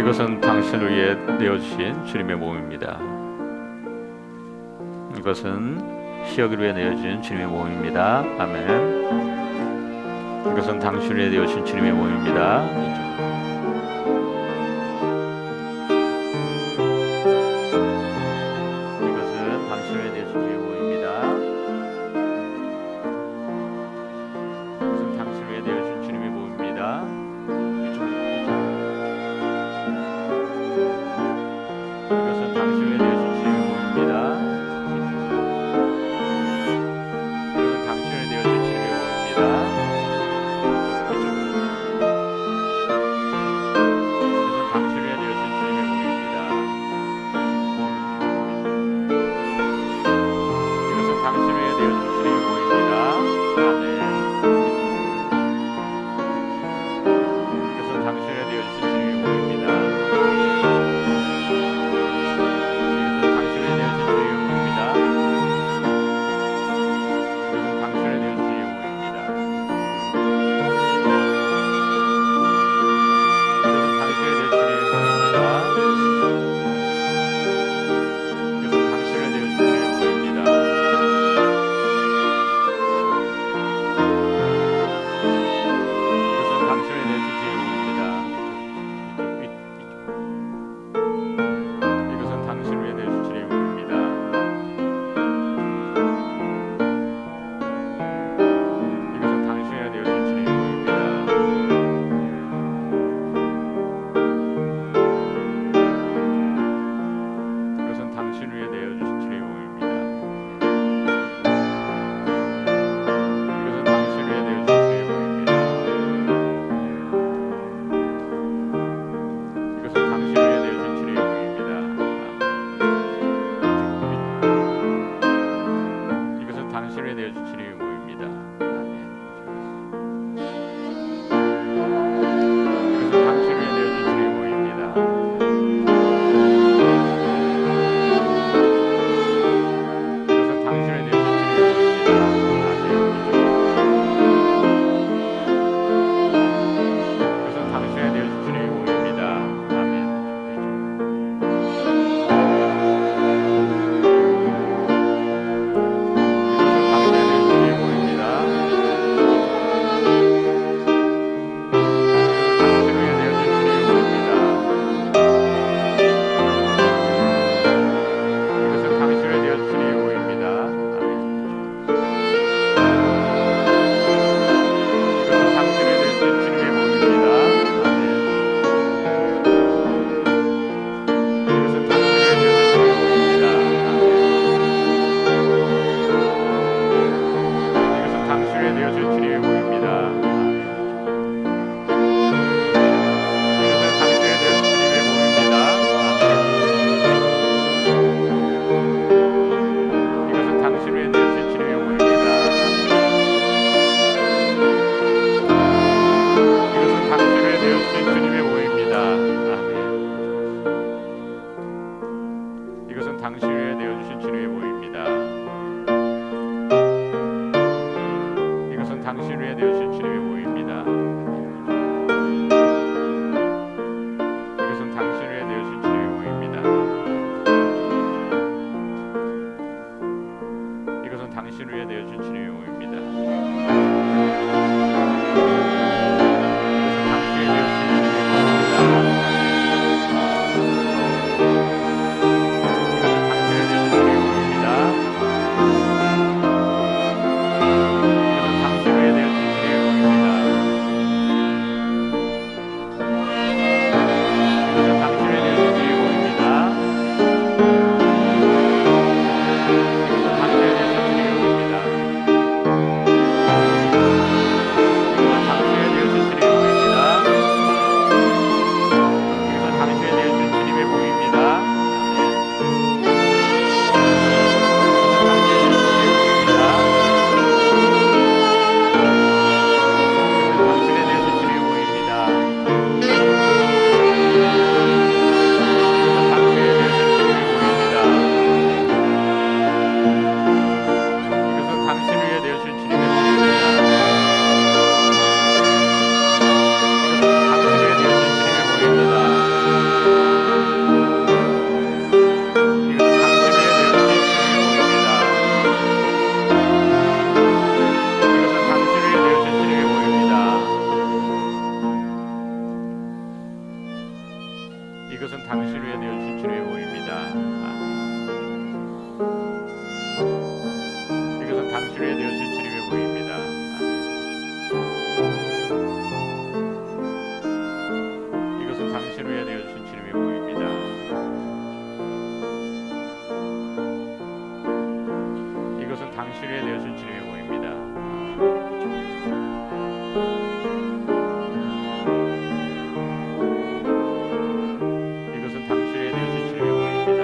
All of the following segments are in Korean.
이것은 당신을 위해 내어주신 주님의 몸입니다. 이것은 희역을 위해 내어주신 주님의 몸입니다. 아멘. 이것은 당신을 위해 내어주신 주님의 몸입니다. 이것은 당신을 위해 내어주신 주님의 몸입니다. 이것은 당신을 위해 내어주신 주님의 몸입니다. 이것은 당신을 위해 내어주신 주님의 몸입니다. 이것은 당신을 위해 내어주신 주님의 몸입니다. 당신을 위해 되어진 주님의 모임입니다. 이것은 당신을 위해 되어진 주님의 모임입니다. 이것은 당신을 위해 되어진 주님의 모임입니다. 이것은 당신을 위해 되어진 주님의 모임입니다.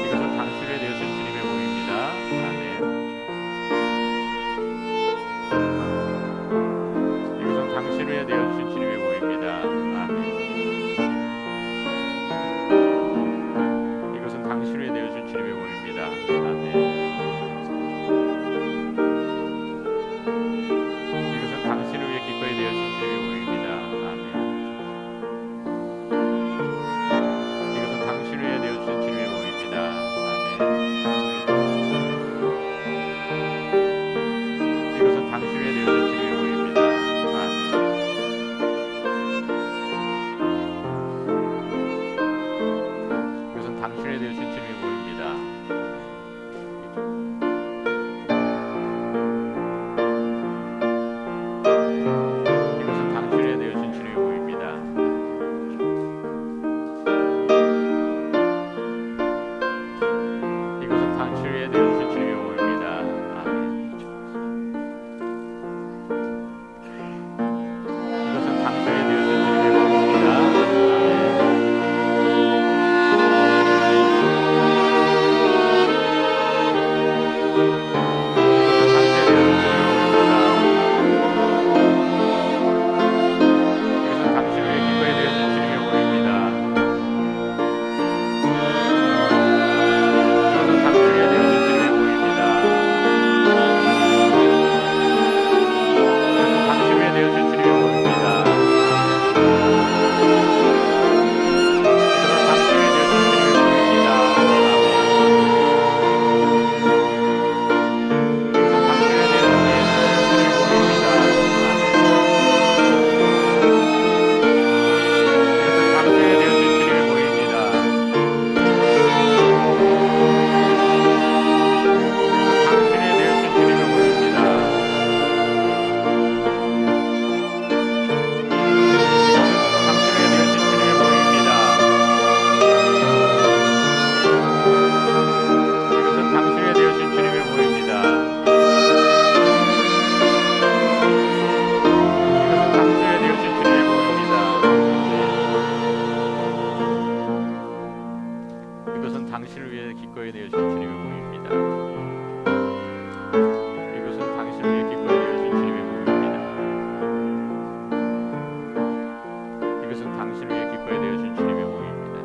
이것은 당신을 위해 되어진 주님의 모임입니다. 아멘. 이것은 당신을 위해 되어진 주님의 모임입니다. 아멘. 이것은 당신을 위해 되어진 주님의 모임입니다. 아멘. 이것은 당신을 위해 기꺼이 되어진 주님의 모임입니다. 아멘. 이것은 당신을 위해 되어진 주님의 모임입니다. 아멘. 이것은 당신을 위해 되어진 주님의 모임입니다. 아멘. 이것은 당신을 위해 되어진 주님의 모임입니다. 이것은 당신을 위해 되어진 주님의 모임입니다. 이것은 당신을 위해 되어진 주님의 모임입니다. 아멘. 이것은 당신을 위해 되어진 주님의 모임입니다. 이것은 당신을 위해 기꺼이 되어진 주님의 모임입니다. 이것은 당신을 위해 되어진 주님의 모임입니다. 이것은 당신을 위해 되어진 주님의 모임입니다. 이것은 당신을 위해 되어진 주님의 모임입니다. 이것은 당신을 위해 되어진 주님의 모임입니다. 이것은 당신에 되어진 주님의 모임입니다. 당신에 되어진 주님의 모임입니다. 당신에 되어진 주님의 모임입니다. 이것은 당신에 되어진 주님의 모임입니다. 이것은 당신에 되어진 주님의 모임입니다. 이것은 당신을 위해 기꺼이 되어진 주님의 모임입니다. 이것은 당신을 위해 기꺼이 되어진 주님의 모임입니다. 이것은 당신을 위해 기꺼이 되어진 주님의 모임입니다.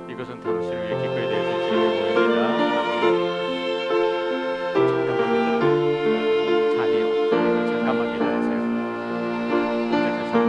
이것은 당신을 위해 기꺼이 되어진 주님의 모임입니다. 잠깐만 기다리세요. 잠깐만 기다리세요.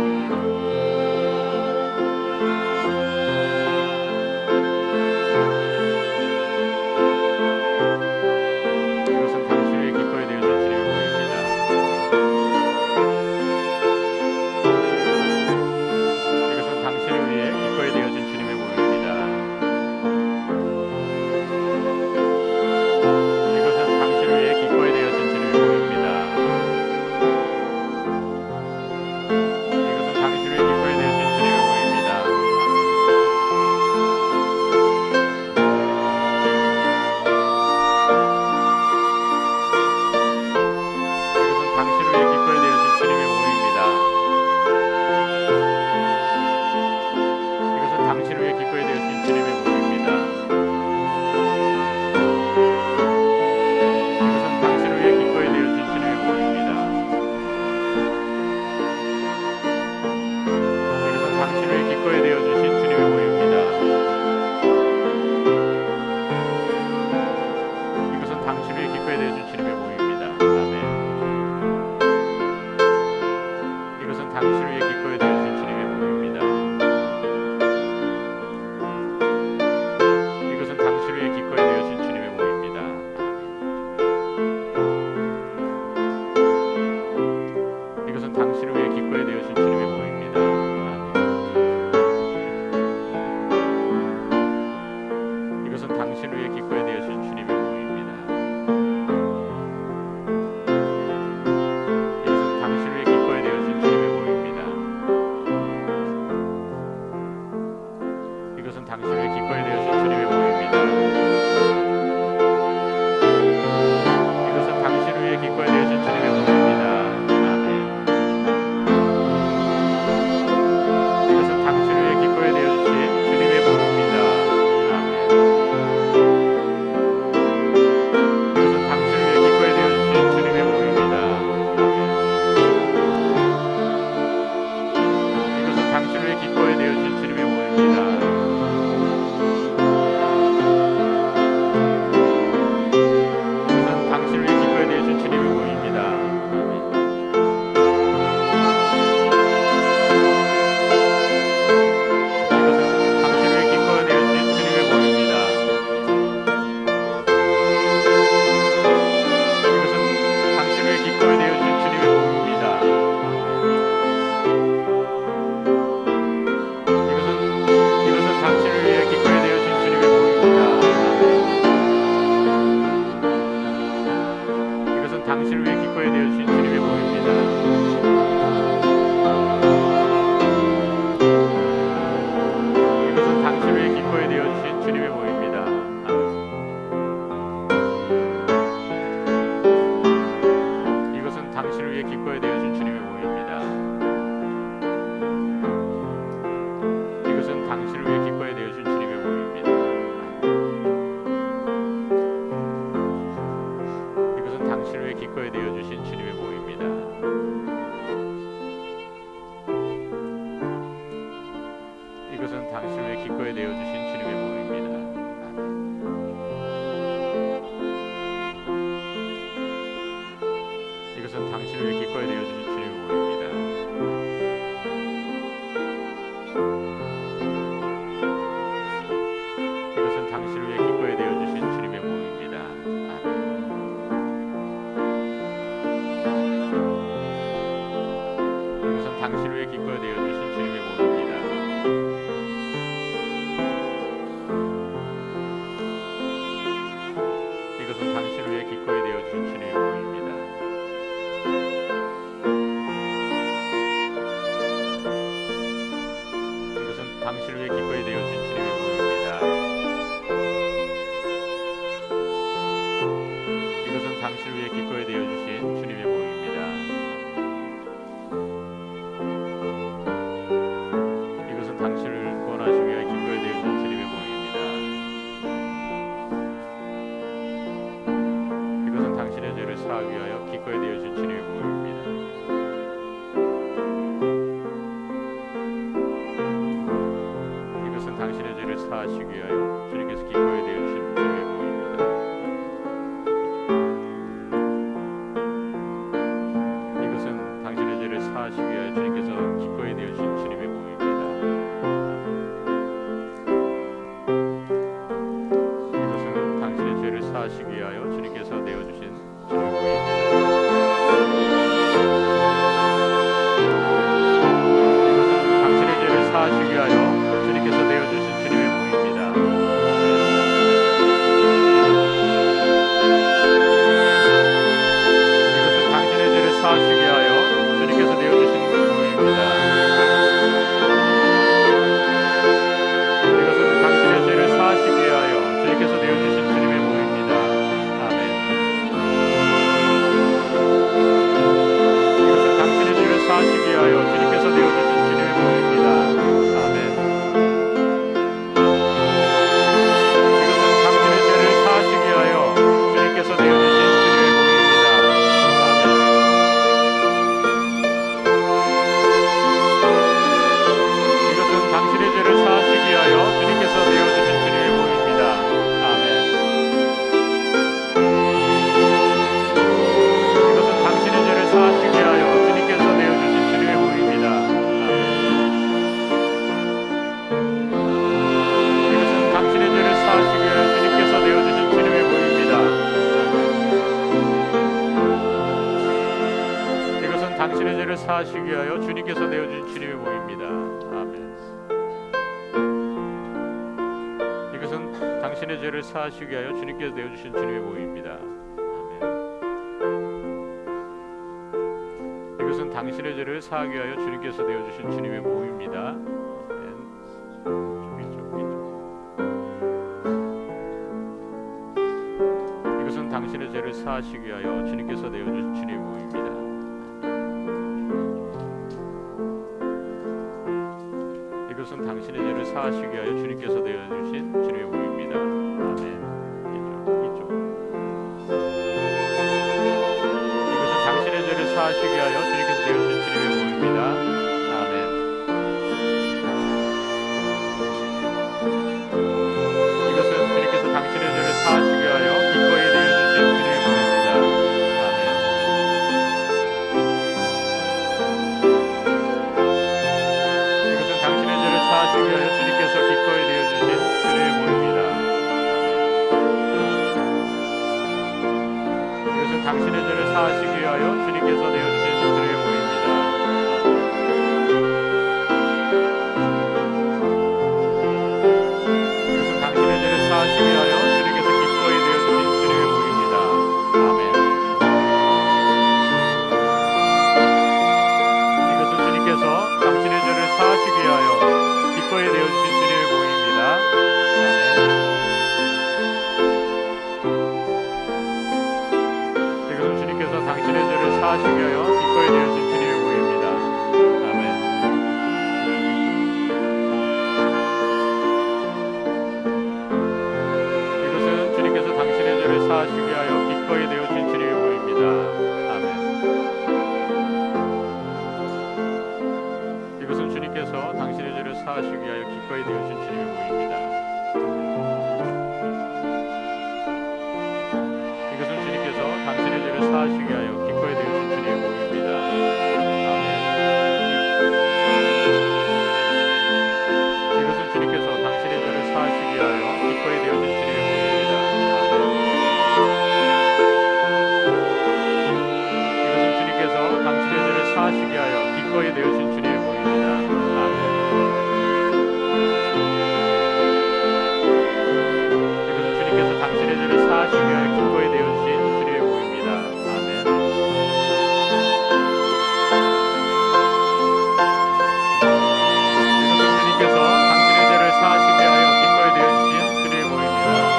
당신을 위해 기꺼이 되어준 주님의 모임입니다. 이것은 당신을 위해 기꺼이 되어준 주님의 모임입니다. 이것은 당신을 위해 기꺼이 되어주신 주님의 모임입니다. 이것은 당신을 위해 기꺼이 되어주신 주님의 모임입니다. 이것은 당신을 위해 기꺼이 되어주신 주님의 모임입니다. 이것은 당신을 위해 기꺼이 되어주신 주님의 모임입니다. 이것은 당신을 위해 기꺼이 되어주신 주님의 모임입니다. 이것은 당신을 위해 기꺼이 되어주신 주님의 모임입니다. 이것은 당신을 위해 기꺼이 되어주신 주님의 모임입니다. 이것은 당신을 위해 기꺼이 되어주신 주님의 모임입니다. 이것은 당신을 구원하시기 위해 기꺼이 되어주신 주님의 모임입니다. 이것은 당신의 죄를 사하기 위하여 기꺼이 되어주신 주님의 모임입니다. 이것은 당신의 죄를 사하시기 위하여 주님께서 기꺼이 되어주신 주님의 모임입니다. 이것은 당신의 죄를 사하시기 위하여 주님께서 기꺼이 되어주신 주님의 모임입니다. 이것은 당신의 죄를 사하시기 위하여 주님께서 내어주신 주님의 모임입니다. 이것은 당신의 죄를 사하시기 위하여 주님께서 내어주신 주님의 모임입니다. 이것은 당신의 죄를 사하시기 위하여 주님께서 내어주신 모임입니다. 이것은 당신의 죄를 사하시기 위하여 주님께서 내어주신 주님의 모임입니다. 아멘. 이것은 당신의 죄를 사하시기 위하여 주님께서 내어주신 주님의 모임입니다. 아멘. 이것은 당신의 죄를 사하시기 위하여 주님께서 내어주신 주님의 모임입니다. 아멘. 이것은 당신의 죄를 사하시기 위하여 주님께서 내어주신 주님의 모임입니다. 아멘. 이것은 당신의 죄를 사하시기 위하여 주님께서 내어주신 주님의 모임입니다. 이것은 당신의 죄를 사하시기 위하여 주님께서 내어주신 주님의 모임입니다. 이것은 당신의 죄를 사하시기 위하여 주님께서 내어주신 주님의 모임입니다. 아멘. 이것은 당신의 죄를 사하시기 위하여 주님께서 내어주신 주님의 모임입니다. 아멘. 이것은 당신의 죄를 사하기 위하여 주님께서 내어주신 주님의 모임입니다. 이것은 당신의 죄를 사하시기 위하여 주님께서 내어주신 주님의 모임입니다. 이것은 당신의 죄를 사하시기 위하여 주님께서 내어주신 주님의 모임입니다. 아멘. 이쪽. 이것은 당신의 죄를 사하시기 위하여 주님께서 내어주신 주님의 모임입니다. 아멘. 이것은 주님께서 당신의 죄를 사하시기 위하여 기꺼이 내어주신 주님의 모임입니다. 아멘. 이것은 당신의 죄를 사하시기 위하여 주님께서 기꺼이 내어주신 주님의 모임입니다. 아멘. 이것은 당신의 죄를 사하시기 위하여 주님께서 내어주신 주님의 모임입니다. 아멘. 기꺼이 되어진 주님의 모임입니다. 아멘. 이것은 주님께서 당신의 죄를 사하시기 위하여 기꺼이 되어진 주님의 모임입니다. 아멘. 이것은 주님께서 당신의 죄를 사하시기 위하여 기꺼이 되어진 주님의 모임입니다. 이것은 주님께서 당신의 죄를 사하시기 위하여 기꺼이 되어진 주님의 모임입니다. 아멘. 이것은 주님께서 당신의 죄를 사하시기 위하여 기꺼이 되어진 주님의 모임입니다. 아멘. 이것은 주님께서 당신의 죄를 사하시기 위하여 기꺼이 되어진 주님의 모임입니다. 아멘. 이것은 주님께서 당신의 죄를 사하시기 위하여 기꺼이 되어진 주님의 모임입니다. 아멘. 이것은 주님께서 당신의 죄를 사하시기 위하여 기꺼이 되어주신 주님의 모임입니다.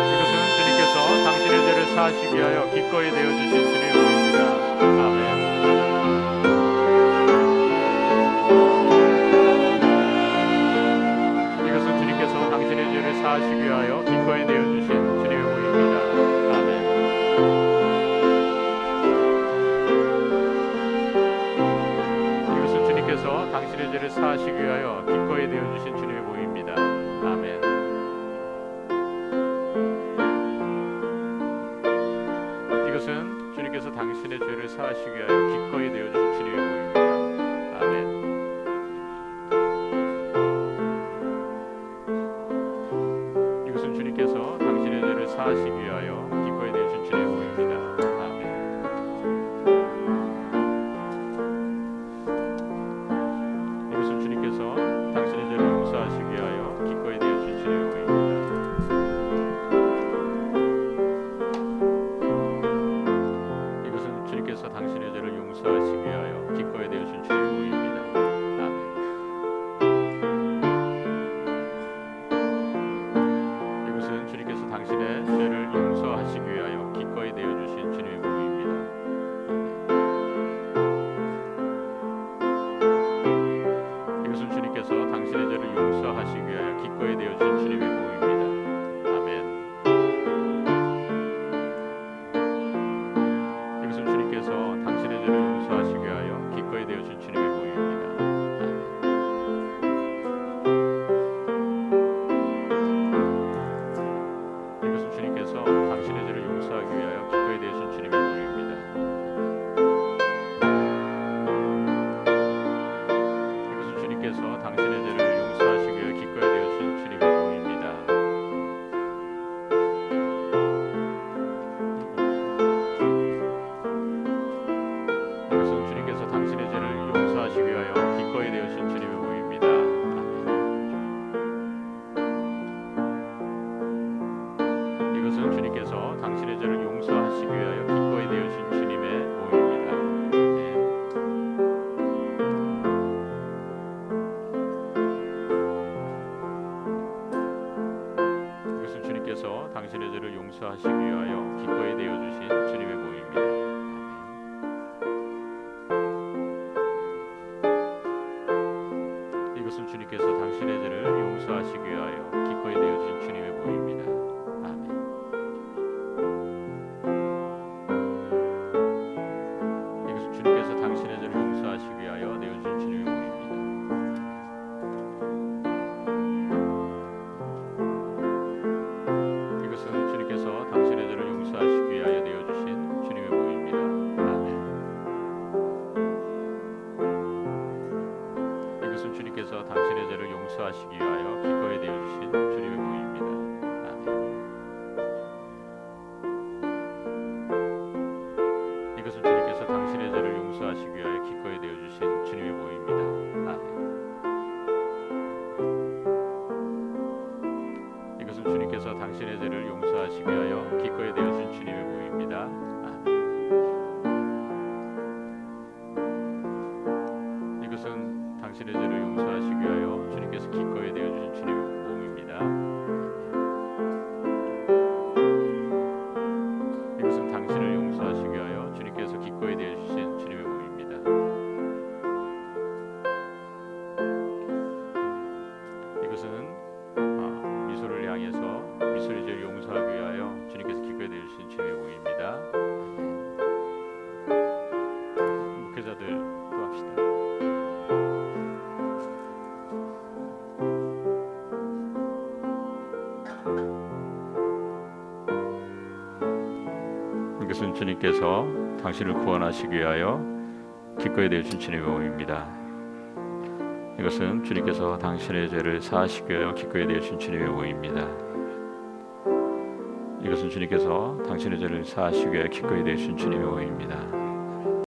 이것은 주님께서 당신의 죄를 사하시기 위하여 기꺼이 되어주신 주님의 모임입니다. 아멘. 이것은 주님께서 당신의 죄를 사하시기 위하여 기꺼이 되어주신 주님의 모임입니다. 아멘. 이것은 주님께서 당신의 죄를 사하시기 위하여 기꺼이 되어주신 주님의 모임입니다. 아멘. 이것은 주님께서 당신의 죄를 사하시기 위하여 기꺼이 되어주신 주님의 모임입니다. 아멘. 이것은 주님께서 당신의 죄를 사하시기 위하여 기꺼이 되어주신 주님의 모임입니다. 아멘. 이것은 주님께서 당신의 죄를 용서하시기 위하여 기꺼이 되어주신 주님의 모임입니다. 이것은 주님께서 당신의 죄를 용서하시기 위하여 기꺼이 되어주신 주님의 모임입니다. 아멘. 이것은 주님께서 당신의 죄를 용서하시기 위하여 기꺼이 되어주신 주님의 모임입니다. 이것은 주님께서 당신의 죄를 용서하시기 위하여 기꺼이 되어주신 주님의 모임입니다. 아멘. 이것은 주님께서 당신의 죄를 용서하시기 위하여 기꺼이 되어주신 주님의 모임입니다. 이것은 주님께서 당신의 죄를 용서하기 위하여 기꺼이 되어주신 주님의 모임입니다. 이것은 주님께서 당신의 죄를 용서하시기 위하여 기꺼이 되어주신 주님의 모임입니다. 이것은 주님께서 당신의 죄를 용서하시기 위하여 기꺼이 되어주신 주님의 모임입니다. 이것은 주님께서 당신의 죄를 용서하시기 위하여 기꺼이 되어주신 주님의 모임입니다. 이것은 주님께서 당신의 죄를 용서하시기 위하여 기꺼이 되어주신 주님의 모임입니다. 이것은 주님께서 당신의 죄를 용서하시기 위하여 기꺼이 되어주신 주님의 모임입니다. 아멘. 이것은 주님께서 당신의 죄를 용서하시기 위하여 내어주신 주님의 모임입니다. 이것은 주님께서 당신의 죄를 용서하시기 위하여 내어주신 주님의 모임입니다. 아멘. 이것은 주님께서 당신의 죄를 용서하시기 위하여 기꺼이 되어주신 주님의 모임입니다. 아멘. 이것은 주님께서 당신의 죄를 용서하시기 위하여 기꺼이 되어주신 주님의 모임입니다. 아멘. 이것은 주님께서 당신의 죄를 용서하시기 위하여 기꺼이 되어주신 주님의 모임입니다. 아멘. 이것은 당신의 죄를 용서하시기 위하여 주님께서 기꺼이 되어주신 주님의 몸입니다. 기꺼이 되어 주신 주님의 몸입니다. 이것은 미소를 향해서 미소의 죄를 용서하기 위하여 주님께서 기꺼이 되어 주신 주님의 몸입니다. 목회자들 또 합시다. 이것은 주님께서 당신을 구원하시기 위하여 기꺼이 되어주신 주님의 몸입니다. 이것은 주님께서 당신의 죄를 사하시기 위하여 기꺼이 되어주신 주님의 몸입니다. 이것은 주님께서 당신의 죄를 사하시기 위하여 기꺼이 되어주신 주님의 몸입니다.